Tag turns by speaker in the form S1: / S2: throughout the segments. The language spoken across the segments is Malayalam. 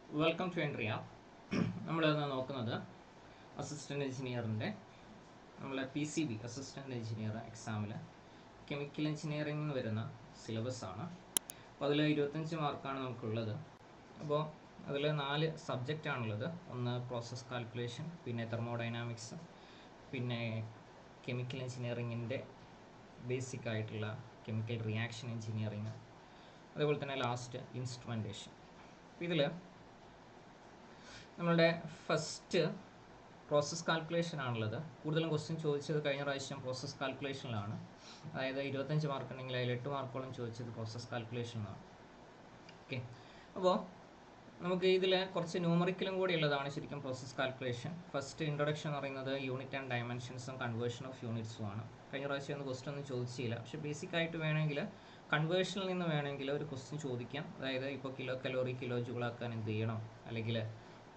S1: Welcome to entry app. നമ്മളിന്ന് നോക്കുന്നത് അസിസ്റ്റൻറ്റ് എഞ്ചിനീയറിൻ്റെ നമ്മളെ PCB അസിസ്റ്റൻറ്റ് എഞ്ചിനീയർ എക്സാമിൽ കെമിക്കൽ എഞ്ചിനീയറിംഗിൽ നിന്ന് വരുന്ന സിലബസാണ്. അപ്പോൾ അതിൽ 25 മാർക്കാണ് നമുക്കുള്ളത്. അപ്പോൾ അതിൽ 4 സബ്ജക്റ്റാണുള്ളത്. ഒന്ന് പ്രോസസ് കാൽക്കുലേഷൻ, പിന്നെ തെർമോഡൈനാമിക്സ്, പിന്നെ കെമിക്കൽ എഞ്ചിനീയറിങ്ങിൻ്റെ ബേസിക് ആയിട്ടുള്ള കെമിക്കൽ റിയാക്ഷൻ എഞ്ചിനീയറിങ്, അതേപോലെ തന്നെ ലാസ്റ്റ് ഇൻസ്ട്രുമെൻറ്റേഷൻ. ഇതിൽ നമ്മളുടെ ഫസ്റ്റ് പ്രോസസ് കാൽക്കുലേഷൻ ആണുള്ളത്. കൂടുതലും ക്വസ്റ്റ്യൻ ചോദിച്ചത് കഴിഞ്ഞ പ്രാവശ്യം പ്രോസസ് കാൽക്കുലേഷനിലാണ്. അതായത് 25 മാർക്ക് ഉണ്ടെങ്കിൽ അതിൽ 8 മാർക്കോളം ചോദിച്ചത് പ്രോസസ് കാൽക്കുലേഷനിലാണ്. ഓക്കെ, അപ്പോൾ നമുക്ക് ഇതിൽ കുറച്ച് ന്യൂമറിക്കലും കൂടി ഉള്ളതാണ് ശരിക്കും പ്രോസസ് കാൽക്കുലേഷൻ. ഫസ്റ്റ് ഇൻട്രൊഡക്ഷൻ എന്ന് പറയുന്നത് യൂണിറ്റ് ആൻഡ് ഡയമെൻഷൻസും കൺവേർഷൻ ഓഫ് യൂണിറ്റ്സും ആണ്. കഴിഞ്ഞ പ്രാവശ്യം ഒന്നും ക്വസ്റ്റ്യൻ ഒന്നും ചോദിച്ചില്ല, പക്ഷേ ബേസിക് ആയിട്ട് വേണമെങ്കിൽ കൺവേർഷനിൽ നിന്ന് വേണമെങ്കിൽ ഒരു ക്വസ്റ്റ്യൻ ചോദിക്കാം. അതായത് ഇപ്പോൾ കിലോ കലോറി കിലോ ജൂളാക്കാൻ എന്ത് ചെയ്യണം, അല്ലെങ്കിൽ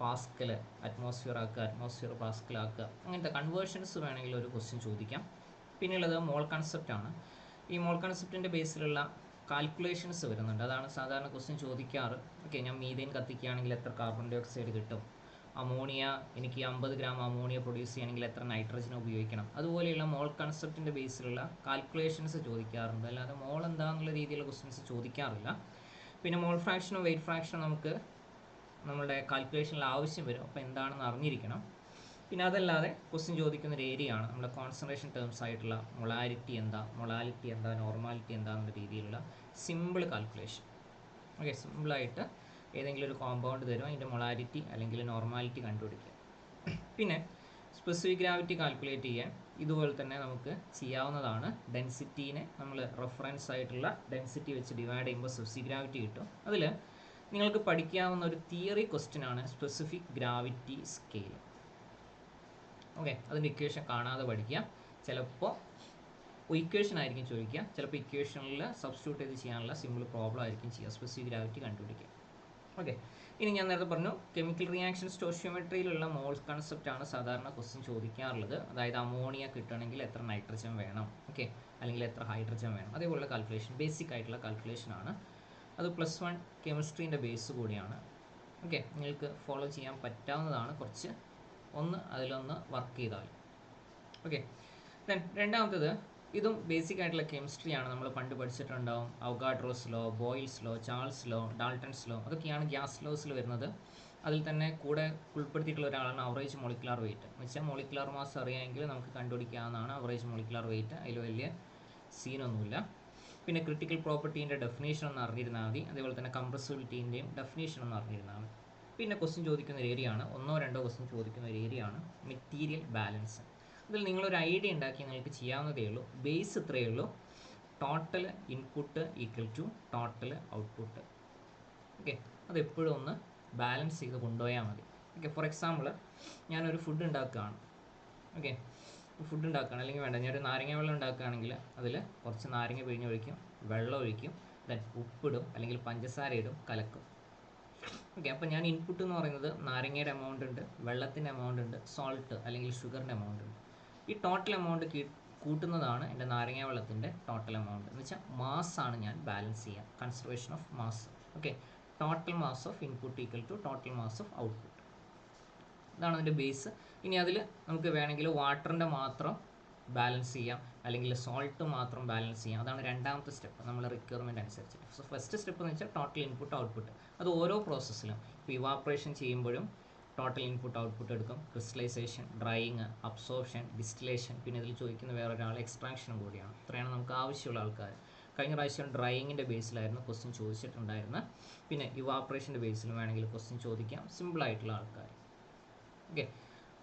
S1: പാസ്കൽ അറ്റ്മോസ്ഫിയർ ആക്കുക, അറ്റ്മോസ്ഫിയർ പാസ്കൽ ആക്കുക, അങ്ങനത്തെ കൺവേർഷൻസ് വേണമെങ്കിൽ ഒരു ക്വസ്റ്റ്യൻ ചോദിക്കാം. പിന്നെയുള്ളത് മോൾ കൺസെപ്റ്റ് ആണ്. ഈ മോൾ കൺസെപ്റ്റിൻ്റെ ബേസിലുള്ള കാൽക്കുലേഷൻസ് വരുന്നുണ്ട്. അതാണ് സാധാരണ ക്വസ്റ്റ്യൻ ചോദിക്കാറ്. ഓക്കെ, ഞാൻ മീഥേൻ കത്തിക്കുകയാണെങ്കിൽ എത്ര കാർബൺ ഡൈ ഓക്സൈഡ് കിട്ടും, അമോണിയ എനിക്ക് 50 ഗ്രാം അമോണിയ പ്രൊഡ്യൂസ് ചെയ്യണമെങ്കിൽ എത്ര നൈട്രജൻ ഉപയോഗിക്കണം, അതുപോലെയുള്ള മോൾ കൺസെപ്റ്റിൻ്റെ ബേസിലുള്ള കാൽക്കുലേഷൻസ് ചോദിക്കാറുണ്ട്. അല്ലാതെ മോൾ എന്താണെന്നുള്ള രീതിയിലുള്ള ക്വസ്റ്റ്യൻസ് ചോദിക്കാറില്ല. പിന്നെ മോൾ ഫ്രാക്ഷനും വെയിറ്റ് ഫ്രാക്ഷനും നമുക്ക് നമ്മുടെ കാൽക്കുലേഷനിൽ ആവശ്യം വരും, അപ്പോൾ എന്താണെന്ന് അറിഞ്ഞിരിക്കണം. പിന്നെ അതല്ലാതെ ക്വസ്റ്റ്യൻ ചോദിക്കുന്ന ഒരു ഏരിയ ആണ് നമ്മുടെ കോൺസെൻട്രേഷൻ ടേംസ് ആയിട്ടുള്ള മൊളാലിറ്റി എന്താ, നോർമാലിറ്റി എന്താ എന്ന രീതിയിലുള്ള സിമ്പിൾ കാൽക്കുലേഷൻ. ഓക്കെ, സിമ്പിളായിട്ട് ഏതെങ്കിലും ഒരു കോമ്പൗണ്ട് തരും, അതിൻ്റെ മൊളാലിറ്റി അല്ലെങ്കിൽ നോർമാലിറ്റി കണ്ടുപിടിക്കുക. പിന്നെ സ്പെസിഫിക് ഗ്രാവിറ്റി കാൽക്കുലേറ്റ് ചെയ്യാൻ ഇതുപോലെ തന്നെ നമുക്ക് ചെയ്യാവുന്നതാണ്. ഡെൻസിറ്റീനെ നമ്മൾ റെഫറൻസ് ആയിട്ടുള്ള ഡെൻസിറ്റി വെച്ച് ഡിവൈഡ് ചെയ്യുമ്പോൾ സ്പെസിഫിക് ഗ്രാവിറ്റി കിട്ടും. അതിൽ നിങ്ങൾക്ക് പഠിക്കാവുന്ന ഒരു തിയറി ക്വസ്റ്റ്യൻ ആണ് സ്പെസിഫിക് ഗ്രാവിറ്റി സ്കെയിൽ. ഓക്കെ, അതിൻ്റെ ഇക്വേഷൻ കാണാതെ പഠിക്കുക. ചിലപ്പോൾ ഇക്വേഷൻ ആയിരിക്കും ചോദിക്കുക, ചിലപ്പോൾ ഇക്വേഷനിൽ സബ്സ്റ്റിറ്റ്യൂട്ട് ചെയ്ത് ചെയ്യാനുള്ള സിമ്പിൾ പ്രോബ്ലം ആയിരിക്കും ചെയ്യുക, സ്പെസിഫിക് ഗ്രാവിറ്റി കണ്ടുപിടിക്കുക. ഓക്കെ, ഇനി ഞാൻ നേരത്തെ പറഞ്ഞു കെമിക്കൽ റിയാക്ഷൻ സ്റ്റോഷിയോമെട്രിയിലുള്ള മോൾ കൺസെപ്റ്റാണ് സാധാരണ ക്വസ്റ്റ്യൻ ചോദിക്കാറുള്ളത്. അതായത് അമോണിയ കിട്ടണമെങ്കിൽ എത്ര നൈട്രജൻ വേണം, ഓക്കെ, അല്ലെങ്കിൽ എത്ര ഹൈഡ്രജൻ വേണം, അതേപോലുള്ള കാൽക്കുലേഷൻ, ബേസിക് ആയിട്ടുള്ള കാൽക്കുലേഷൻ ആണ്. അത് +1 കെമിസ്ട്രീൻ്റെ ബേസ് കൂടിയാണ്. ഓക്കെ, നിങ്ങൾക്ക് ഫോളോ ചെയ്യാൻ പറ്റാവുന്നതാണ്. കുറച്ച് അതിലൊന്ന് വർക്ക് ചെയ്താൽ. ഓക്കെ, ദെൻ രണ്ടാമത്തേത് ഇതും ബേസിക് ആയിട്ടുള്ള കെമിസ്ട്രിയാണ്. നമ്മൾ പണ്ട് പഠിച്ചിട്ടുണ്ടാവും Avogadro's law, Boyle's law, Charles law, Dalton's law, അതൊക്കെയാണ് ഗ്യാസ് ലോസിൽ വരുന്നത്. അതിൽ തന്നെ കൂടെ ഉൾപ്പെടുത്തിയിട്ടുള്ള ഒരാളാണ് അവറേജ് മോളിക്കുലാർ വെയിറ്റ്. എന്ന് വെച്ചാൽ മോളിക്കുലാർ മാസ് അറിയാമെങ്കിൽ നമുക്ക് കണ്ടുപിടിക്കാവുന്നതാണ് അവറേജ് മോളിക്കുലാർ വെയിറ്റ്. അതിൽ വലിയ സീനൊന്നുമില്ല. പിന്നെ ക്രിട്ടിക്കൽ പ്രോപ്പർട്ടീൻ്റെ ഡെഫിനേഷൻ ഒന്ന് അറിഞ്ഞിരുന്നാൽ മതി. അതേപോലെ തന്നെ കംപ്രസിബിലിറ്റീൻ്റെയും ഡെഫിനേഷൻ ഒന്ന് അറിഞ്ഞിരുന്നാൽ മതി. പിന്നെ ക്വസ്റ്റ്യൻ ചോദിക്കുന്ന ഒരു ഏരിയ ആണ്, 1-2 ക്വസ്റ്റ്യൻ ചോദിക്കുന്ന ഒരു ഏരിയ ആണ് മെറ്റീരിയൽ ബാലൻസ്. അതിൽ നിങ്ങളൊരു ഐഡിയ ഉണ്ടാക്കി നിങ്ങൾക്ക് ചെയ്യാവുന്നതേ ഉള്ളൂ. ബേസ് ഇത്രയേ ഉള്ളൂ, total input equal to total output. Okay, അതെപ്പോഴും ഒന്ന് ബാലൻസ് ചെയ്ത് കൊണ്ടുപോയാൽ മതി. ഓക്കെ, ഫോർ എക്സാമ്പിൾ ഞാനൊരു ഫുഡ് ഉണ്ടാക്കുകയാണ്. ഓക്കെ, ഫുഡ് ഉണ്ടാക്കുകയാണ്, അല്ലെങ്കിൽ വേണ്ട ഞാനൊരു നാരങ്ങ വെള്ളം ഉണ്ടാക്കുകയാണെങ്കിൽ അതിൽ കുറച്ച് നാരങ്ങ പിഴിഞ്ഞൊഴിക്കും, വെള്ളം ഒഴിക്കും, ദെൻ ഉപ്പിടും അല്ലെങ്കിൽ പഞ്ചസാര ഇടും, കലക്കും. ഓക്കെ, അപ്പോൾ ഞാൻ ഇൻപുട്ട് എന്ന് പറയുന്നത് നാരങ്ങയുടെ എമൗണ്ട് ഉണ്ട്, വെള്ളത്തിൻ്റെ എമൗണ്ട് ഉണ്ട്, സോൾട്ട് അല്ലെങ്കിൽ ഷുഗറിൻ്റെ എമൗണ്ട് ഉണ്ട്. ഈ ടോട്ടൽ എമൗണ്ട് കൂട്ടുന്നതാണ് എൻ്റെ നാരങ്ങ വെള്ളത്തിൻ്റെ ടോട്ടൽ എമൗണ്ട്. എന്ന് വെച്ചാൽ മാസ്സാണ് ഞാൻ ബാലൻസ് ചെയ്യുക, conservation of mass. Okay, total mass of input equal to total mass of output. ഇതാണ് അതിൻ്റെ ബേസ്. ഇനി അതിൽ നമുക്ക് വേണമെങ്കിൽ വാട്ടറിൻ്റെ മാത്രം ബാലൻസ് ചെയ്യാം, അല്ലെങ്കിൽ സോൾട്ട് മാത്രം ബാലൻസ് ചെയ്യാം. അതാണ് രണ്ടാമത്തെ സ്റ്റെപ്പ്, നമ്മൾ റിക്വയർമെൻറ്റ് അനുസരിച്ച്. സോ ഫസ്റ്റ് സ്റ്റെപ്പ് എന്ന് വെച്ചാൽ ടോട്ടൽ ഇൻപുട്ട് ഔട്ട്പുട്ട്. അത് ഓരോ പ്രോസസ്സിലും ഇപ്പോൾ ഇവാപ്രേഷൻ ചെയ്യുമ്പോഴും ടോട്ടൽ ഇൻപുട്ട് ഔട്ട്പുട്ട് എടുക്കും, ക്രിസ്റ്റലൈസേഷൻ, ഡ്രൈയിങ്, അബ്സോർപ്ഷൻ, ഡിസ്റ്റിലേഷൻ, പിന്നെ ഇതിൽ ചോദിക്കുന്ന വേറൊരാൾ എക്സ്ട്രാക്ഷനും കൂടിയാണ്. ഇത്രയാണ് നമുക്ക് ആവശ്യമുള്ള ആൾക്കാർ. കഴിഞ്ഞ പ്രാവശ്യം ഡ്രൈയിങ്ങിൻ്റെ ബേസിലായിരുന്നു ക്വസ്റ്റ്യൻ ചോദിച്ചിട്ടുണ്ടായിരുന്നത്. പിന്നെ ഇവാപ്രേഷൻ്റെ ബേസിലും വേണമെങ്കിൽ ക്വസ്റ്റ്യൻ ചോദിക്കാം, സിമ്പിളായിട്ടുള്ള ആൾക്കാർ. ഓക്കെ,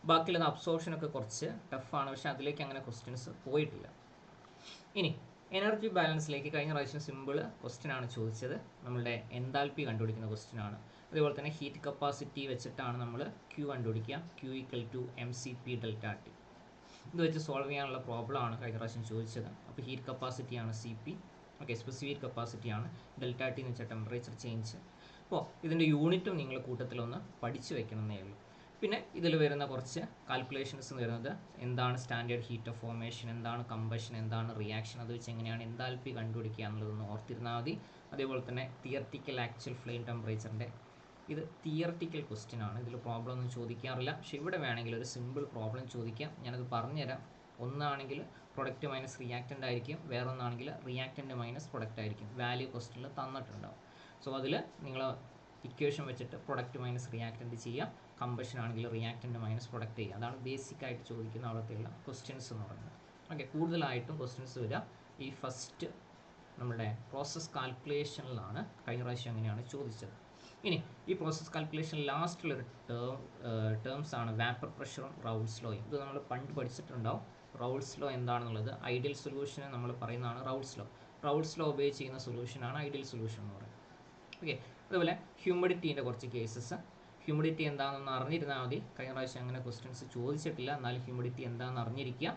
S1: ബാക്കിയുള്ളത് അബ്സോർപ്ഷനൊക്കെ കുറച്ച് ടഫാണ്, പക്ഷേ അതിലേക്ക് അങ്ങനെ ക്വസ്റ്റ്യൻസ് പോയിട്ടില്ല. ഇനി എനർജി ബാലൻസിലേക്ക് കഴിഞ്ഞ പ്രാവശ്യം സിമ്പിൾ ക്വസ്റ്റ്യൻ ആണ് ചോദിച്ചത്. നമ്മളുടെ എൻതാൽപ്പി കണ്ടുപിടിക്കുന്ന ക്വസ്റ്റ്യൻ ആണ്. അതേപോലെ തന്നെ ഹീറ്റ് കപ്പാസിറ്റി വെച്ചിട്ടാണ് നമ്മൾ Q കണ്ടുപിടിക്കുക, Q equal to mCp ΔT. ഇത് വെച്ച് സോൾവ് ചെയ്യാനുള്ള പ്രോബ്ലം ആണ് കഴിഞ്ഞ പ്രാവശ്യം ചോദിച്ചത്. അപ്പോൾ ഹീറ്റ് കപ്പാസിറ്റിയാണ് CP. ഓക്കെ, സ്പെസിഫിക് കപ്പാസിറ്റിയാണ്. ΔT എന്ന് വെച്ചാൽ ടെമ്പറേച്ചർ ചേഞ്ച്. അപ്പോൾ ഇതിൻ്റെ യൂണിറ്റും നിങ്ങൾ കൂട്ടത്തിലൊന്ന് പഠിച്ചു വെക്കണമെന്നേ ഉള്ളൂ. പിന്നെ ഇതിൽ വരുന്ന കുറച്ച് കാൽക്കുലേഷൻസ് വരുന്നത് എന്താണ് സ്റ്റാൻഡേർഡ് ഹീറ്റ് ഓഫ് ഫോർമേഷൻ, എന്താണ് കമ്പഷൻ, എന്താണ് റിയാക്ഷൻ, അത് വെച്ച് എങ്ങനെയാണ് എൻതാൽപ്പി കണ്ടുപിടിക്കുക എന്നുള്ളതൊന്ന് ഓർത്തിരുന്നാൽ മതി. അതേപോലെ തന്നെ തിയററ്റിക്കൽ ആക്ച്വൽ ഫ്ലെയിം ടെമ്പറേച്ചറിൻ്റെ ഇത് തിയററ്റിക്കൽ ക്വസ്റ്റ്യൻ ആണ്, ഇതിൽ പ്രോബ്ലം ഒന്നും ചോദിക്കാറില്ല. പക്ഷേ ഇവിടെ വേണമെങ്കിൽ ഒരു സിമ്പിൾ പ്രോബ്ലം ചോദിക്കാം, ഞാനത് പറഞ്ഞുതരാം. ഒന്നാണെങ്കിൽ പ്രൊഡക്റ്റ് മൈനസ് റിയാക്റ്റൻ്റ് ആയിരിക്കും, വേറൊന്നാണെങ്കിൽ റിയാക്റ്റൻ്റ് മൈനസ് പ്രൊഡക്റ്റ് ആയിരിക്കും. വാല്യൂ ക്വസ്റ്റ്യനിൽ തന്നിട്ടുണ്ടാവും. സോ അതിൽ നിങ്ങൾ ഇക്വേഷൻ വെച്ചിട്ട് പ്രൊഡക്റ്റ് മൈനസ് റിയാക്റ്റൻ്റ് ചെയ്യുക, കമ്പഷൻ ആണെങ്കിൽ റിയാക്റ്റൻ്റ് മൈനസ് പ്രൊഡക്റ്റ് ചെയ്യുക. അതാണ് ബേസിക് ആയിട്ട് ചോദിക്കുന്ന അവിടത്തെയുള്ള ക്വസ്റ്റ്യൻസ് എന്ന് പറയുന്നത്. ഓക്കെ, കൂടുതലായിട്ടും ക്വസ്റ്റ്യൻസ് വരിക ഈ ഫസ്റ്റ് നമ്മുടെ പ്രോസസ് കാൽക്കുലേഷനിലാണ്. കഴിഞ്ഞ പ്രാവശ്യം അങ്ങനെയാണ് ചോദിച്ചത്. ഇനി ഈ പ്രോസസ് കാൽക്കുലേഷൻ ലാസ്റ്റിലൊരു ടേംസ് ആണ് വാപ്പർ പ്രഷറും റൗൾസ് ലോയും. ഇത് നമ്മൾ പണ്ട് പഠിച്ചിട്ടുണ്ടാവും. റൗൾസ് ലോ എന്താണെന്നുള്ളത് ഐഡിയൽ സൊല്യൂഷനെ നമ്മൾ പറയുന്നതാണ് റൗൾസ് ലോ. റൗൾസ് ലോ ഒബേ ചെയ്യുന്ന സൊല്യൂഷനാണ് ഐഡിയൽ സൊല്യൂഷൻ എന്ന് പറയുന്നത്. ഓക്കെ, അതുപോലെ ഹ്യൂമിഡിറ്റീൻ്റെ കുറച്ച് കേസസ്. ഹ്യൂമിഡിറ്റി എന്താണെന്ന് അറിഞ്ഞിരുന്നാൽ മതി. കഴിഞ്ഞ പ്രാവശ്യം അങ്ങനെ ക്വസ്റ്റ്യൻസ് ചോദിച്ചിട്ടില്ല, എന്നാലും ഹ്യൂമിഡിറ്റി എന്താണെന്ന് അറിഞ്ഞിരിക്കുക.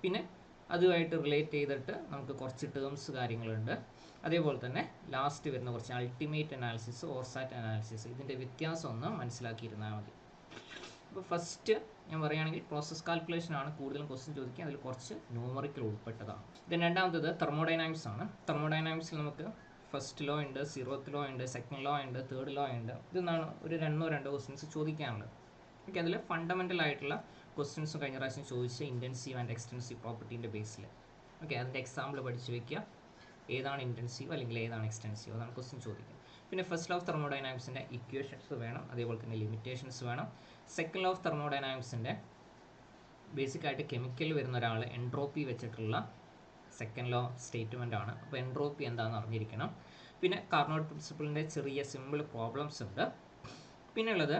S1: പിന്നെ അതുമായിട്ട് റിലേറ്റ് ചെയ്തിട്ട് നമുക്ക് കുറച്ച് ടേംസ് കാര്യങ്ങളുണ്ട്. അതേപോലെ തന്നെ ലാസ്റ്റ് വരുന്ന കുറച്ച് അൾട്ടിമേറ്റ് അനാലിസിസ്, ഓർസാറ്റ് അനാലിസിസ്, ഇതിൻ്റെ വ്യത്യാസം ഒന്ന് മനസ്സിലാക്കിയിരുന്നാൽ മതി. അപ്പോൾ ഫസ്റ്റ് ഞാൻ പറയുകയാണെങ്കിൽ പ്രോസസ് കാൽക്കുലേഷൻ ആണ് കൂടുതലും ക്വസ്റ്റ്യൻ ചോദിക്കുക, അതിൽ കുറച്ച് ന്യൂമറിക്കൽ ഉൾപ്പെട്ടതാണ്. ദെൻ രണ്ടാമത്തത് തെർമോഡൈനാമിക്സ് ആണ്. തെർമോഡൈനാമിക്സിൽ നമുക്ക് ഫസ്റ്റ് ലോ ഉണ്ട്, 0th ലോ ഉണ്ട്, സെക്കൻഡ് ലോ ഉണ്ട്, തേർഡ് ലോ ഉണ്ട്. ഇതെന്നാണ് ഒരു രണ്ടോ ക്വസ്റ്റ്യൻസ് ചോദിക്കാനുള്ളത്. ഓക്കെ, അതിൽ ഫണ്ടമെൻ്റൽ ആയിട്ടുള്ള ക്വസ്റ്റ്യൻസ് കഴിഞ്ഞ പ്രാവശ്യം ചോദിച്ച ഇൻറ്റൻസീവ് ആൻഡ് എക്സ്റ്റൻസീവ് പ്രോപ്പർട്ടീൻ്റെ ബേസിൽ. ഓക്കെ, അതിൻ്റെ എക്സാമ്പിൾ പഠിച്ച് വയ്ക്കുക. ഏതാണ് ഇൻറ്റൻസീവ് അല്ലെങ്കിൽ ഏതാണ് എക്സ്റ്റൻസീവ്, അതാണ് ക്വസ്റ്റ്യൻ ചോദിക്കുക. പിന്നെ ഫസ്റ്റ് ലോ ഓഫ് തെർമോഡൈനാമിക്സിൻ്റെ ഇക്വേഷൻസ് വേണം, അതേപോലെ തന്നെ ലിമിറ്റേഷൻസ് വേണം. സെക്കൻഡ് ലോ ഓഫ് തെർമോഡൈനാമിക്സിൻ്റെ ബേസിക് ആയിട്ട് കെമിക്കൽ വരുന്ന ഒരാൾ എൻട്രോപ്പി വെച്ചിട്ടുള്ള സെക്കൻഡ് ലോ സ്റ്റേറ്റ്മെൻ്റ് ആണ്. അപ്പോൾ എൻട്രോപ്പി എന്താണെന്ന് അറിഞ്ഞിരിക്കണം. പിന്നെ കാർനോട്ട് പ്രിൻസിപ്പിളിൻ്റെ ചെറിയ സിമ്പിൾ പ്രോബ്ലംസ് ഉണ്ട്. പിന്നെ ഉള്ളത്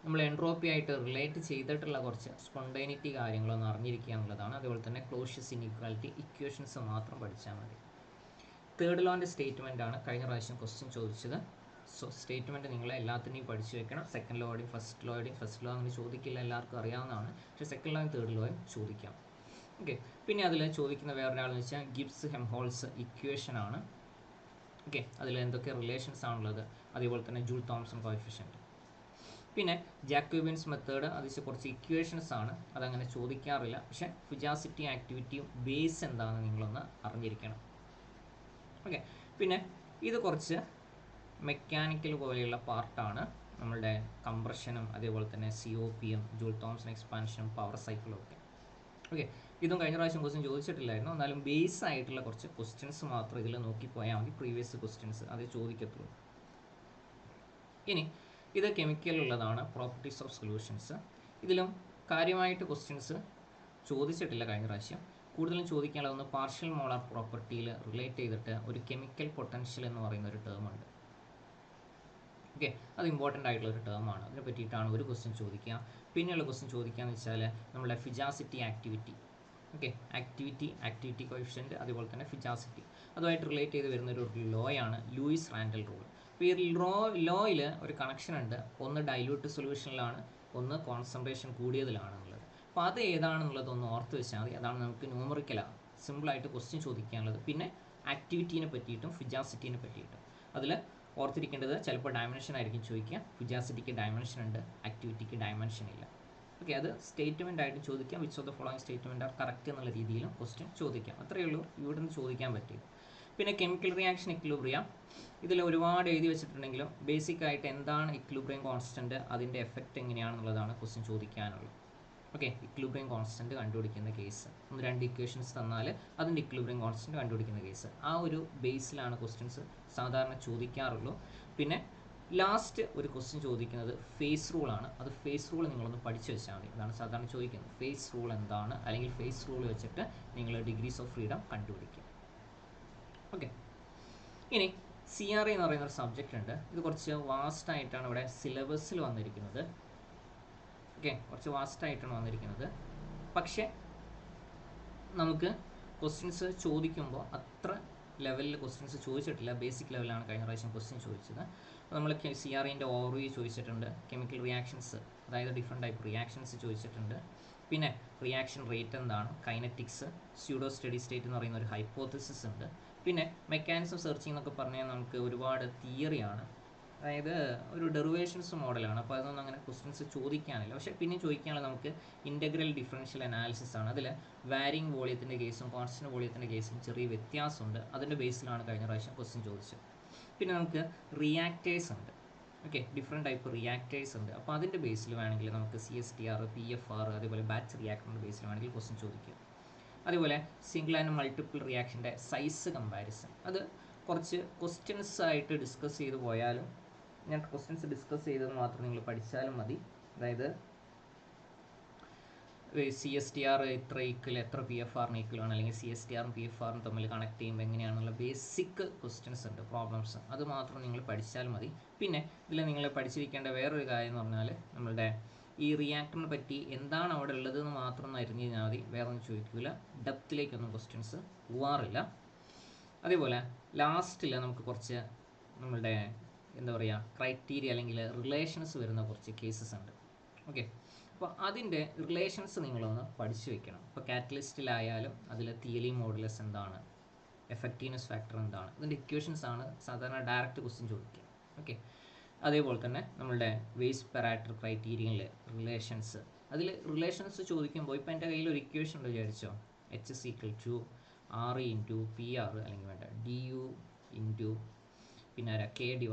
S1: നമ്മൾ എൻട്രോപ്പി ആയിട്ട് റിലേറ്റ് ചെയ്തിട്ടുള്ള കുറച്ച് സ്പോണ്ടേനിറ്റി കാര്യങ്ങളൊന്ന് അറിഞ്ഞിരിക്കുക എന്നുള്ളതാണ്. അതുപോലെ തന്നെ ക്ലോഷ്യസ് ഇൻഇക്വാലിറ്റി ഇക്വേഷൻസ് മാത്രം പഠിച്ചാൽ മതി. തേർഡ് ലോൻ്റെ സ്റ്റേറ്റ്മെൻ്റ് ആണ് കഴിഞ്ഞ പ്രാവശ്യം ക്വസ്റ്റ്യൻ ചോദിച്ചത്. സോ സ്റ്റേറ്റ്മെൻറ്റ് നിങ്ങൾ എല്ലാത്തിനെയും പഠിച്ചു വെക്കണം. സെക്കൻഡ് ലോയുടെയും ഫസ്റ്റ് ലോ അങ്ങനെ ചോദിക്കില്ല, എല്ലാവർക്കും അറിയാവുന്നതാണ്. പക്ഷേ സെക്കൻഡ് ലോയും തേർഡ് ലോയും ചോദിക്കാം. ഓക്കെ, പിന്നെ അതിൽ ചോദിക്കുന്ന വേറൊരാളെന്ന് വെച്ചാൽ ഗിബ്സ് ഹെംഹോൾട്സ് ഇക്വേഷൻ ആണ്. ഓക്കെ, അതിൽ എന്തൊക്കെ റിലേഷൻസ് ആണുള്ളത്, അതേപോലെ തന്നെ ജൂൾ തോംസൺ കോഎഫിഷ്യൻറ്റ്. പിന്നെ ജാക്കോബിയൻസ് മെത്തേഡ്, അതിൽ കുറച്ച് ഇക്വേഷൻസ് ആണ്, അതങ്ങനെ ചോദിക്കാറില്ല. പക്ഷേ ഫുജാസിറ്റി ആക്ടിവിറ്റിയും ബേസ് എന്താണെന്ന് നിങ്ങളൊന്ന് അറിഞ്ഞിരിക്കണം. ഓക്കെ, പിന്നെ ഇത് കുറച്ച് മെക്കാനിക്കൽ പോലെയുള്ള പാർട്ടാണ്. നമ്മളുടെ കംപ്രഷനും അതേപോലെ തന്നെ COPയും ജൂൾ തോംസൺ എക്സ്പാൻഷനും പവർ സൈക്കിളും ഒക്കെ. ഓക്കെ, ഇതും കഴിഞ്ഞ പ്രാവശ്യം ക്വസ്റ്റ്യൻ ചോദിച്ചിട്ടില്ലായിരുന്നു, എന്നാലും ബേസ് ആയിട്ടുള്ള കുറച്ച് ക്വസ്റ്റ്യൻസ് മാത്രം ഇതിൽ നോക്കിപ്പോയാൽ മതി. പ്രീവിയസ് ക്വസ്റ്റ്യൻസ് അത് ചോദിക്കത്തുള്ളൂ. ഇനി ഇത് കെമിക്കലുള്ളതാണ്, പ്രോപ്പർട്ടീസ് ഓഫ് സൊല്യൂഷൻസ്. ഇതിലും കാര്യമായിട്ട് ക്വസ്റ്റ്യൻസ് ചോദിച്ചിട്ടില്ല കഴിഞ്ഞ പ്രാവശ്യം. കൂടുതലും ചോദിക്കാനുള്ളതൊന്ന് പാർഷ്യൽ മോളാർ പ്രോപ്പർട്ടിയിൽ റിലേറ്റ് ചെയ്തിട്ട് ഒരു കെമിക്കൽ പൊട്ടൻഷ്യൽ എന്ന് പറയുന്ന ഒരു ടേം ഉണ്ട്. ഓക്കെ, അത് ഇമ്പോർട്ടൻ്റ് ആയിട്ടുള്ളൊരു ടേമാണ്. അതിനെ പറ്റിയിട്ടാണ് ഒരു ക്വസ്റ്റ്യൻ ചോദിക്കുക. പിന്നെയുള്ള ക്വസ്റ്റ്യൻ ചോദിക്കുകയെന്ന് വെച്ചാൽ നമ്മുടെ ഫിജാസിറ്റി ആക്ടിവിറ്റി. ഓക്കെ, ആക്ടിവിറ്റി കോഎഫിഷ്യൻറ്റ്, അതുപോലെ തന്നെ ഫിജാസിറ്റി, അതുമായിട്ട് റിലേറ്റ് ചെയ്ത് വരുന്നൊരു ലോയാണ് ലൂയിസ് റാൻഡൽ റൂൾ. അപ്പോൾ ഈ ലോയിൽ ഒരു കണക്ഷൻ ഉണ്ട്. ഒന്ന് ഡൈല്യൂട്ട് സൊല്യൂഷനിലാണ്, ഒന്ന് കോൺസെൻട്രേഷൻ കൂടിയതിലാണെന്നുള്ളത്. അപ്പോൾ അത് ഏതാണെന്നുള്ളത് ഒന്ന് ഓർത്ത് വെച്ചാൽ മതി. അതാണ് നമുക്ക് ന്യൂമറിക്കലാണ് സിമ്പിളായിട്ട് ക്വസ്റ്റ്യൻ ചോദിക്കാനുള്ളത്. പിന്നെ ആക്ടിവിറ്റീനെ പറ്റിയിട്ടും ഫിജാസിറ്റീനെ പറ്റിയിട്ടും അതിൽ ഓർത്തിരിക്കേണ്ടത് ചിലപ്പോൾ ഡയമെൻഷൻ ആയിരിക്കും ചോദിക്കുക. ഫിജാസിറ്റിക്ക് ഡയമെൻഷൻ ഉണ്ട്, ആക്ടിവിറ്റിക്ക് ഡയമെൻഷൻ ഇല്ല. ഓക്കെ, അത് സ്റ്റേറ്റ്മെൻ്റ് ആയിട്ട് ചോദിക്കാം. Which of the following statement are correct എന്നുള്ള രീതിയിലും ക്വസ്റ്റ്യൻ ചോദിക്കാം. അത്രയേ ഉള്ളൂ ഇവിടെ നിന്ന് ചോദിക്കാൻ പറ്റിയത്. പിന്നെ കെമിക്കൽ റിയാക്ഷൻ ഇക്വിലിബ്രിയം, ഇതിൽ ഒരുപാട് എഴുതി വെച്ചിട്ടുണ്ടെങ്കിലും ബേസിക് ആയിട്ട് എന്താണ് ഇക്വിലിബ്രിയം കോൺസ്റ്റൻറ്റ്, അതിൻ്റെ എഫക്റ്റ് എങ്ങനെയാണെന്നുള്ളതാണ് ക്വസ്റ്റ്യൻ ചോദിക്കാനുള്ളത്. ഓക്കെ, ഇക്വിലിബ്രിയം കോൺസ്റ്റൻറ്റ് കണ്ടുപിടിക്കുന്ന കേസ്, 1-2 ഇക്വേഷൻസ് തന്നാൽ അതിൻ്റെ ഇക്വിലിബ്രിയം കോൺസ്റ്റൻറ്റ് കണ്ടുപിടിക്കുന്ന കേസ്, ആ ഒരു ബേസിലാണ് ക്വസ്റ്റ്യൻസ് സാധാരണ ചോദിക്കാറുള്ളൂ. പിന്നെ ലാസ്റ്റ് ഒരു ക്വസ്റ്റ്യൻ ചോദിക്കുന്നത് ഫേസ് റൂളാണ്. അത് ഫേസ് റൂൾ നിങ്ങളൊന്ന് പഠിച്ചു വെച്ചാൽ മതി. അതാണ് സാധാരണ ചോദിക്കുന്നത്. ഫേസ് റൂൾ എന്താണ്, അല്ലെങ്കിൽ ഫേസ് റൂൾ വെച്ചിട്ട് നിങ്ങൾ ഡിഗ്രീസ് ഓഫ് ഫ്രീഡം കണ്ടുപിടിക്കും. ഓക്കെ, ഇനി CRE എന്ന് പറയുന്നൊരു സബ്ജക്റ്റ് ഉണ്ട്. ഇത് കുറച്ച് വാസ്റ്റായിട്ടാണ് ഇവിടെ സിലബസിൽ വന്നിരിക്കുന്നത്. ഓക്കെ, കുറച്ച് വാസ്റ്റായിട്ടാണ് വന്നിരിക്കുന്നത്. പക്ഷേ നമുക്ക് ക്വസ്റ്റ്യൻസ് ചോദിക്കുമ്പോൾ അത്ര ലെവലിൽ ക്വസ്റ്റ്യൻസ് ചോദിച്ചിട്ടില്ല. ബേസിക് ലെവലാണ് കഴിഞ്ഞ പ്രാവശ്യം ക്വസ്റ്റ്യൻ ചോദിച്ചത്. നമ്മൾ CREൻ്റെ ഓവർവ്യൂ ചോദിച്ചിട്ടുണ്ട്. കെമിക്കൽ റിയാക്ഷൻസ്, അതായത് ഡിഫറെൻറ്റ് ടൈപ്പ് റിയാക്ഷൻസ് ചോദിച്ചിട്ടുണ്ട്. പിന്നെ റിയാക്ഷൻ റേറ്റ് എന്താണ്, കൈനറ്റിക്സ്, സ്യൂഡോ സ്റ്റഡി സ്റ്റേറ്റ് എന്ന് പറയുന്ന ഒരു ഹൈപ്പോത്തസിസ് ഉണ്ട്. പിന്നെ മെക്കാനിസം സെർച്ചിങ് എന്നൊക്കെ പറഞ്ഞാൽ നമുക്ക് ഒരുപാട് തിയറിയാണ്, അതായത് ഒരു ഡെറിവേഷൻസ് മോഡലാണ്. അപ്പോൾ അതൊന്നും അങ്ങനെ ക്വസ്റ്റ്യൻസ് ചോദിക്കാനില്ല. പക്ഷേ പിന്നെ ചോദിക്കാനുള്ള നമുക്ക് ഇൻ്റഗ്രൽ ഡിഫറൻഷ്യൽ അനാലിസിസ് ആണ്. അതിൽ വാരിങ് വോളിയത്തിൻ്റെ കേസും കോൺസ്റ്റൻറ്റ് വോളിയത്തിൻ്റെ കേസും ചെറിയ വ്യത്യാസമുണ്ട്. അതിൻ്റെ ബേസിലാണ് കഴിഞ്ഞ പ്രാവശ്യം ക്വസ്റ്റ്യൻ ചോദിച്ചത്. പിന്നെ നമുക്ക് റിയാക്റ്റേഴ്സ് ഉണ്ട്. ഓക്കെ, ഡിഫറെൻറ്റ് ടൈപ്പ് റിയാക്ടേഴ്സ് ഉണ്ട്. അപ്പോൾ അതിൻ്റെ ബേസിൽ വേണമെങ്കിൽ നമുക്ക് CSTR, PFR, അതേപോലെ ബാച്ച് റിയാക്ടറിൻ്റെ ബേസിൽ വേണമെങ്കിൽ ക്വസ്റ്റ്യൻ ചോദിക്കും. അതേപോലെ സിംഗിൾ ആൻഡ് മൾട്ടിപ്പിൾ റിയാക്ഷൻ്റെ സൈസ് കമ്പാരിസൺ, അത് കുറച്ച് ക്വസ്റ്റ്യൻസ് ആയിട്ട് ഡിസ്കസ് ചെയ്ത് പോയാലും, ഞാൻ ക്വസ്റ്റ്യൻസ് ഡിസ്കസ് ചെയ്തത് മാത്രം നിങ്ങൾ പഠിച്ചാലും മതി. അതായത് CSTR ഇത്ര ഈക്വൽ, എത്ര PFRന് ഈക്വൽ ആണ്, അല്ലെങ്കിൽ CSTRും PFRും തമ്മിൽ കണക്ട് ചെയ്യുമ്പോൾ എങ്ങനെയാണെന്നുള്ള ബേസിക് ക്വസ്റ്റ്യൻസ് ഉണ്ട്, പ്രോബ്ലംസ്, അത് മാത്രം നിങ്ങൾ പഠിച്ചാൽ മതി. പിന്നെ ഇതിൽ നിങ്ങൾ പഠിച്ചിരിക്കേണ്ട വേറൊരു കാര്യം എന്ന് പറഞ്ഞാൽ നമ്മളുടെ ഈ റിയാക്ടറിനെ പറ്റി എന്താണ് അവിടെ ഉള്ളതെന്ന് മാത്രം ഒന്ന് അറിഞ്ഞു കഴിഞ്ഞാൽ മതി, വേറെ ഒന്നും ചോദിക്കില്ല, ഡെപ്തിലേക്കൊന്നും ക്വസ്റ്റ്യൻസ് പോവാറില്ല. അതേപോലെ ലാസ്റ്റിൽ നമുക്ക് കുറച്ച് നമ്മളുടെ എന്താ പറയുക ക്രൈറ്റീരിയ അല്ലെങ്കിൽ റിലേഷൻസ് വരുന്ന കുറച്ച് കേസസ് ഉണ്ട്. ഓക്കെ, അപ്പോൾ അതിൻ്റെ റിലേഷൻസ് നിങ്ങളൊന്ന് പഠിച്ചു വെക്കണം. ഇപ്പോൾ കാറ്റലിസ്റ്റിലായാലും അതിൽ തിയറി മോഡുലസ് എന്താണ്, എഫക്റ്റീവ്നെസ് ഫാക്ടർ എന്താണ്, ഇതിൻ്റെ ഇക്വേഷൻസ് ആണ് സാധാരണ ഡയറക്റ്റ് ക്വസ്റ്റ്യൻ ചോദിക്കുക. ഓക്കെ, അതേപോലെ തന്നെ നമ്മളുടെ വേസ്റ്റ് പാരാമീറ്റർ ക്രൈറ്റീരിയയിൽ റിലേഷൻസ്, അതിൽ റിലേഷൻസ് ചോദിക്കുമ്പോൾ ഇപ്പോൾ എൻ്റെ കയ്യിൽ ഒരു ഇക്വേഷൻ ഉണ്ട് വിചാരിച്ചോ, H=RE × PR, അല്ലെങ്കിൽ വേണ്ട DU × പിന്നെ K /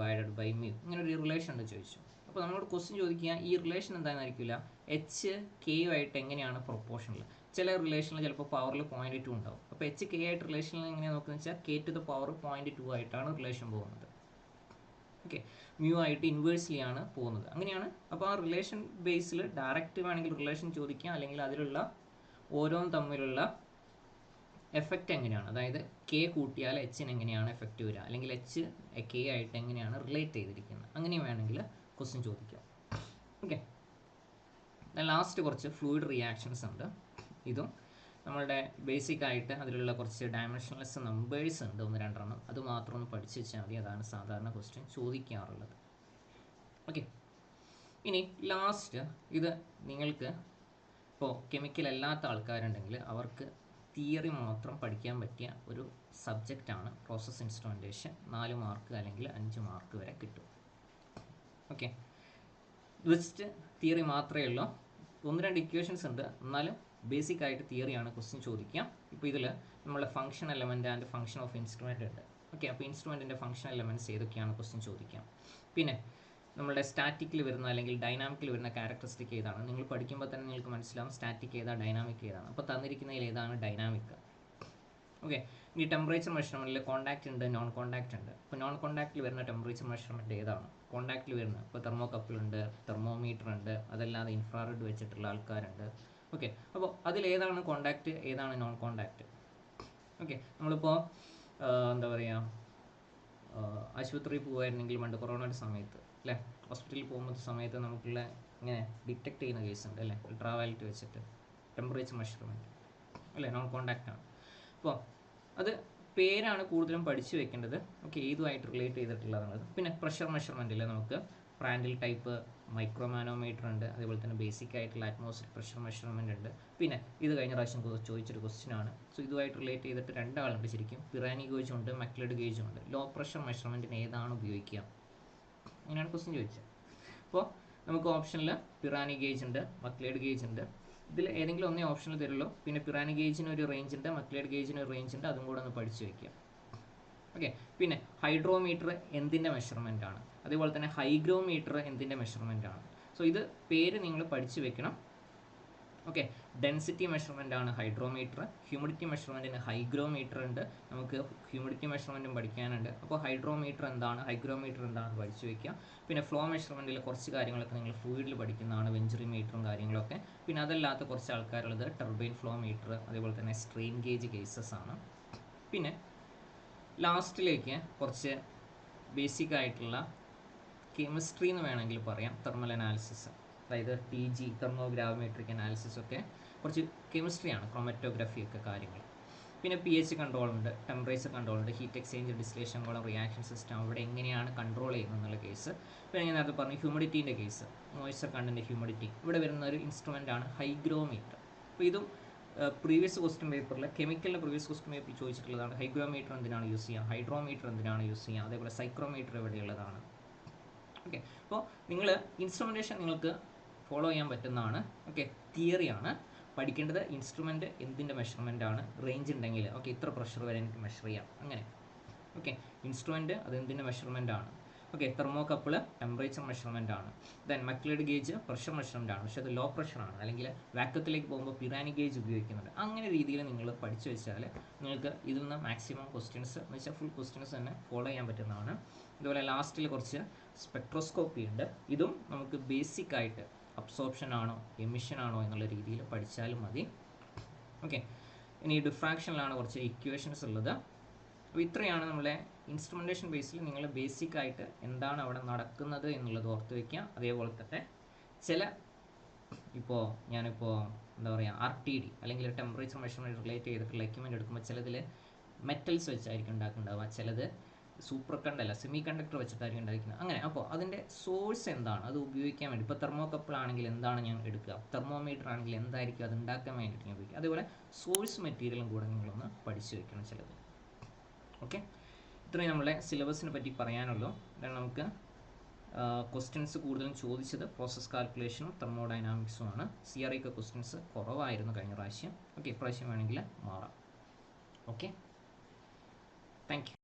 S1: μ, ഇങ്ങനെ ഒരു റിലേഷൻ ഉണ്ട് ചോദിച്ചു. അപ്പോൾ നമ്മളോട് ക്വസ്റ്റ്യൻ ചോദിക്കുക ഈ റിലേഷൻ എന്താണെന്നായിരിക്കില്ല, H K എങ്ങനെയാണ് പ്രൊപ്പോർഷണൽ. ചില റിലേഷനിൽ ചിലപ്പോൾ പവറിൽ 0.2 ഉണ്ടാവും. അപ്പോൾ H K ആയിട്ട് റിലേഷനിൽ എങ്ങനെയാണ് നോക്കുന്നത് വെച്ചാൽ K⁴ 0.2 ആയിട്ടാണ് റിലേഷൻ പോകുന്നത്. ഓക്കെ, μ ആയിട്ട് ഇൻവേഴ്സ്ലി ആണ് പോകുന്നത്, അങ്ങനെയാണ്. അപ്പോൾ ആ റിലേഷൻ ബേസിൽ ഡയറക്റ്റ് വേണമെങ്കിൽ റിലേഷൻ ചോദിക്കാം, അല്ലെങ്കിൽ അതിലുള്ള ഓരോന്നും തമ്മിലുള്ള എഫക്റ്റ് എങ്ങനെയാണ്, അതായത് K കൂട്ടിയാൽ Hന് എങ്ങനെയാണ് എഫക്റ്റ് വരിക, അല്ലെങ്കിൽ H K ആയിട്ട് എങ്ങനെയാണ് റിലേറ്റ് ചെയ്തിരിക്കുന്നത്, അങ്ങനെ വേണമെങ്കിൽ ക്വസ്റ്റ്യൻ ചോദിക്കാം. ഓക്കെ, ലാസ്റ്റ് കുറച്ച് ഫ്ലൂയിഡ് റിയാക്ഷൻസ് ഉണ്ട്. ഇതും നമ്മളുടെ ബേസിക് ആയിട്ട് അതിലുള്ള കുറച്ച് ഡയമെൻഷൻലെസ് നമ്പേഴ്സ് ഉണ്ട്, 1-2 എണ്ണം, അത് മാത്രം ഒന്ന് പഠിച്ചു വെച്ചാൽ മതി. അതാണ് സാധാരണ ക്വസ്റ്റ്യൻ ചോദിക്കാറുള്ളത്. ഓക്കെ, ഇനി ലാസ്റ്റ് ഇത് നിങ്ങൾക്ക് ഇപ്പോൾ കെമിക്കൽ അല്ലാത്ത ആൾക്കാരുണ്ടെങ്കിൽ അവർക്ക് തിയറി മാത്രം പഠിക്കാൻ പറ്റിയ ഒരു സബ്ജക്റ്റാണ് പ്രോസസ് ഇൻസ്ട്രുമെൻറ്റേഷൻ. 4 മാർക്ക് അല്ലെങ്കിൽ 5 മാർക്ക് വരെ കിട്ടും. ഓക്കെ, ജസ്റ്റ് തിയറി മാത്രമേ ഉള്ളൂ, 1-2 ഇക്വേഷൻസ് ഉണ്ട്, എന്നാലും ബേസിക് ആയിട്ട് തിയറിയാണ് ക്വസ്റ്റ്യൻ ചോദിക്കാം. ഇപ്പോൾ ഇതിൽ നമ്മളെ function element and function of instrument ഉണ്ട്. ഓക്കെ, അപ്പോൾ ഇൻസ്ട്രുമെൻറ്റിൻ്റെ ഫംഗ്ഷൻ എലമെൻറ്റ്സ് ഏതൊക്കെയാണ് ക്വസ്റ്റ്യൻ ചോദിക്കാം. പിന്നെ നമ്മുടെ സ്റ്റാറ്റിക്കിൽ വരുന്ന അല്ലെങ്കിൽ ഡൈനാമിക്കിൽ വരുന്ന ക്യാരക്ടറിസ്റ്റിക് ഏതാണ്, നിങ്ങൾ പഠിക്കുമ്പോൾ തന്നെ നിങ്ങൾക്ക് മനസ്സിലാവും സ്റ്റാറ്റിക് ഏതാണ് ഡൈനാമിക് ഏതാണ്. അപ്പോൾ തന്നിരിക്കുന്നതിൽ ഏതാണ് ഡൈനാമിക്. ഓക്കെ, ഇനി ടെമ്പറേച്ചർ മെഷർമെൻറ്റിൽ കോൺടാക്റ്റ് ഉണ്ട്, നോൺ കോൺടാക്റ്റ് ഉണ്ട്. അപ്പോൾ നോൺ കോൺടാക്റ്റിൽ വരുന്ന ടെമ്പറേച്ചർ മെഷർമെൻറ്റ് ഏതാണ്, കോൺടാക്റ്റിൽ വരുന്നത് ഇപ്പോൾ തെർമോകപ്പിൾ ഉണ്ട്, തെർമോമീറ്റർ ഉണ്ട്, അതല്ലാതെ ഇൻഫ്രാറെഡ് വെച്ചിട്ടുള്ള ആൾക്കാരുണ്ട്. ഓക്കെ, അപ്പോൾ അതിലേതാണ് കോൺടാക്റ്റ്, ഏതാണ് നോൺ കോൺടാക്റ്റ്. ഓക്കെ, നമ്മളിപ്പോൾ എന്താ പറയുക ആശുപത്രിയിൽ പോകുമായിരുന്നെങ്കിൽ പണ്ട് കൊറോണയുടെ സമയത്ത് അല്ലേ, ഹോസ്പിറ്റലിൽ പോകുന്ന സമയത്ത് നമുക്കുള്ള ഇങ്ങനെ ഡിറ്റക്ട് ചെയ്യുന്ന കേസ് ഉണ്ട് അല്ലേ, അൾട്രാവയലറ്റ് വെച്ചിട്ട് ടെമ്പറേച്ചർ മെഷർമെൻറ്റ് അല്ലേ, നോൺ കോൺടാക്റ്റ് ആണ്. അപ്പോൾ അത് പേരാണ് കൂടുതലും പഠിച്ചു വെക്കേണ്ടത്. ഓക്കെ, ഏതുമായിട്ട് റിലേറ്റ് ചെയ്തിട്ടുള്ളതാണ്. പിന്നെ പ്രഷർ മെഷർമെൻറ്റിൽ നമുക്ക് പ്രാൻഡിൽ ടൈപ്പ് മൈക്രോമാനോമീറ്റർ ഉണ്ട്, അതേപോലെ തന്നെ ബേസിക് ആയിട്ടുള്ള അറ്റ്മോസ്ഫിയർ പ്രഷർ മെഷർമെൻറ്റ് ഉണ്ട്. പിന്നെ ഇത് കഴിഞ്ഞ പ്രാവശ്യം ചോദിച്ചൊരു ക്വസ്റ്റ്യൻ ആണ്. സോ ഇതുമായിട്ട് റിലേറ്റ് ചെയ്തിട്ട് 2 ആളുണ്ട് ശരിക്കും, പിറാനി ഗേജും ഉണ്ട്, മക്ലഡ് ഗേജും ഉണ്ട്. ലോ പ്രഷർ മെഷർമെൻറ്റിന് ഏതാണ് ഉപയോഗിക്കുക, അങ്ങനെയാണ് ക്വസ്റ്റ്യൻ ചോദിച്ചത്. അപ്പോൾ നമുക്ക് ഓപ്ഷനിൽ പിറാനി ഗേജ് ഉണ്ട്, മക്ലേഡ് ഗേജ് ഉണ്ട്. ഇതിൽ ഏതെങ്കിലും ഒന്നേ ഓപ്ഷനിൽ തരുള്ളൂ. പിന്നെ പിറാനി ഗേജിന് ഒരു റേഞ്ച് ഉണ്ട്, മക്ലേഡ് ഗേജിന് ഒരു റേഞ്ച് ഉണ്ട്, അതും കൂടെ ഒന്ന് പഠിച്ചു വയ്ക്കുക. ഓക്കെ, പിന്നെ ഹൈഡ്രോമീറ്റർ എന്തിൻ്റെ മെഷർമെൻ്റ് ആണ്, അതേപോലെ തന്നെ ഹൈഗ്രോമീറ്റർ എന്തിൻ്റെ മെഷർമെൻ്റ് ആണ്. സോ ഇത് പേര് നിങ്ങൾ പഠിച്ചു വെക്കണം. ഓക്കെ, ഡെൻസിറ്റി മെഷർമെൻ്റ് ആണ് ഹൈഡ്രോമീറ്റർ, ഹ്യൂമിഡിറ്റി മെഷർമെൻറ്റിന് ഹൈഗ്രോമീറ്റർ ഉണ്ട്, നമുക്ക് ഹ്യൂമിഡിറ്റി മെഷർമെൻറ്റും പഠിക്കാനുണ്ട്. അപ്പോൾ ഹൈഡ്രോമീറ്റർ എന്താണ്, ഹൈഗ്രോമീറ്റർ എന്താണെന്ന് പഠിച്ചു വയ്ക്കുക. പിന്നെ ഫ്ലോ മെഷർമെൻറ്റിൽ കുറച്ച് കാര്യങ്ങളൊക്കെ നിങ്ങൾ ഫ്ലൂയിഡിൽ പഠിക്കുന്നതാണ്, വെഞ്ചുറി മീറ്ററും കാര്യങ്ങളൊക്കെ. പിന്നെ അതല്ലാത്ത കുറച്ച് ആൾക്കാരുള്ളത് ടർബൈൻ ഫ്ലോ മീറ്റർ, അതേപോലെ തന്നെ സ്ട്രെയിൻ ഗേജ് കേസസ് ആണ്. പിന്നെ ലാസ്റ്റിലേക്ക് കുറച്ച് ബേസിക് ആയിട്ടുള്ള കെമിസ്ട്രി എന്ന് വേണമെങ്കിൽ പറയാം, തെർമൽ അനാലിസിസ്, അതായത് TG തെർമോഗ്രാവിമെട്രിക് അനാലിസിസ് ഒക്കെ കുറച്ച് കെമിസ്ട്രിയാണ്, ക്രോമറ്റോഗ്രഫി ഒക്കെ കാര്യങ്ങൾ. പിന്നെ pH കൺട്രോൾ ഉണ്ട്, ടെമ്പറേച്ചർ കൺട്രോൾ ഉണ്ട്, heat exchange, distillation column, reaction system, അവിടെ എങ്ങനെയാണ് കൺട്രോൾ ചെയ്യുന്നത് എന്നുള്ള കേസ്. പിന്നെ ഞാൻ നേരത്തെ പറഞ്ഞു ഹ്യൂമിഡിറ്റീൻ്റെ കേസ്, മോയ്സ്ചർ കണ്ടൻറ്റ്, ഹ്യൂമിഡിറ്റി, ഇവിടെ വരുന്ന ഒരു ഇൻസ്ട്രുമെൻ്റ് ആണ് ഹൈഗ്രോമീറ്റർ. അപ്പോൾ ഇതും പ്രീവിയസ് ക്വസ്റ്റ്യൻ പേപ്പറിൽ കെമിക്കലിൻ്റെ പ്രീവിയസ് ക്വസ്റ്റ്യൻ പേപ്പറിൽ ചോദിച്ചിട്ടുള്ളതാണ്. ഹൈഗ്രോമീറ്റർ എന്തിനാണ് യൂസ് ചെയ്യുക, ഹൈഡ്രോമീറ്റർ എന്തിനാണ് യൂസ് ചെയ്യുക, അതേപോലെ സൈക്രോമീറ്റർ എവിടെയുള്ളതാണ്. ഓക്കെ, അപ്പോൾ നിങ്ങൾ ഇൻസ്ട്രുമെൻറ്റേഷൻ നിങ്ങൾക്ക് ഫോളോ ചെയ്യാൻ പറ്റുന്നതാണ്. ഓക്കെ, തിയറിയാണ് പഠിക്കേണ്ടത്. ഇൻസ്ട്രുമെൻറ്റ് എന്തിൻ്റെ മെഷർമെൻ്റ് ആണ്, റേഞ്ച് ഉണ്ടെങ്കിൽ ഓക്കെ ഇത്ര പ്രഷർ വരെ എനിക്ക് മെഷർ ചെയ്യാം അങ്ങനെ. ഓക്കെ, ഇൻസ്ട്രുമെൻറ്റ് അത് എന്തിൻ്റെ മെഷർമെൻ്റ് ആണ്. ഓക്കെ, തെർമോകപ്പിൾ ടെമ്പറേച്ചർ മെഷർമെൻ്റ് ആണ്. Then McLeod gauge pressure measurement ആണ്, പക്ഷേ അത് ലോ പ്രഷറാണ്. അല്ലെങ്കിൽ വാക്വത്തിലേക്ക് പോകുമ്പോൾ പിറാനി ഗേജ് ഉപയോഗിക്കുന്നുണ്ട്. അങ്ങനെ രീതിയിൽ നിങ്ങൾ പഠിച്ചു വെച്ചാൽ നിങ്ങൾക്ക് ഇതിൽ നിന്ന് മാക്സിമം ക്വസ്റ്റ്യൻസ് എന്ന് വെച്ചാൽ ഫുൾ ക്വസ്റ്റ്യൻസ് തന്നെ ഫോളോ ചെയ്യാൻ പറ്റുന്നതാണ്. ഇതുപോലെ ലാസ്റ്റിൽ കുറച്ച് സ്പെക്ട്രോസ്കോപ്പി ഉണ്ട്. ഇതും നമുക്ക് ബേസിക് ആയിട്ട് അബ്സോർപ്ഷൻ ആണോ എമിഷൻ ആണോ എന്നുള്ള രീതിയിൽ പഠിച്ചാലും മതി. ഓക്കെ, ഇനി ഡിഫ്രാക്ഷനിലാണ് കുറച്ച് ഇക്വേഷൻസ് ഉള്ളത്. അപ്പോൾ ഇത്രയാണ് നമ്മളെ ഇൻസ്ട്രുമെൻറ്റേഷൻ ബേസിൽ നിങ്ങൾ ബേസിക് ആയിട്ട് എന്താണ് അവിടെ നടക്കുന്നത് എന്നുള്ളത് ഓർത്ത് വയ്ക്കുക. അതേപോലെ തന്നെ ചില ഞാനിപ്പോൾ എന്താ പറയുക RTD അല്ലെങ്കിൽ ടെമ്പറേച്ചർ മെഷർമെൻറ്റ് റിലേറ്റ് ചെയ്തിട്ടുള്ള എക്യുപ്മെൻറ്റ് എടുക്കുമ്പോൾ ചിലതിൽ മെറ്റൽസ് വെച്ചായിരിക്കും ഉണ്ടാക്കുന്നുണ്ടാവുക, ചിലത് സൂപ്പർ സെമി കണ്ടക്ടർ വെച്ചിട്ടായിരിക്കും ഉണ്ടാക്കുന്നത്. അങ്ങനെ അപ്പോൾ അതിൻ്റെ സോഴ്സ് എന്താണ്, അത് ഉപയോഗിക്കാൻ വേണ്ടി ഇപ്പോൾ തെർമോകപ്പിൾ ആണെങ്കിൽ എന്താണ് ഞാൻ എടുക്കുക, തെർമോമീറ്റർ ആണെങ്കിൽ എന്തായിരിക്കും അത് ഉണ്ടാക്കാൻ വേണ്ടിയിട്ട് ഞാൻ ഉപയോഗിക്കുക. അതേപോലെ സോഴ്സ് മെറ്റീരിയലും കൂടെ നിങ്ങളൊന്ന് പഠിച്ചു വയ്ക്കണം ചിലത്. ഓക്കെ, ഇത്രയും നമ്മളെ സിലബസിനെ പറ്റി പറയാനുള്ളൂ. നമുക്ക് ക്വസ്റ്റ്യൻസ് കൂടുതലും ചോദിച്ചത് പ്രോസസ് കാൽക്കുലേഷനും തെർമോഡൈനാമിക്സുമാണ്. CRE ക്വസ്റ്റ്യൻസ് കുറവായിരുന്നു കഴിഞ്ഞ പ്രാവശ്യം. ഓക്കെ, ഇപ്രാവശ്യം വേണമെങ്കിൽ മാറാം. Okay, thank you.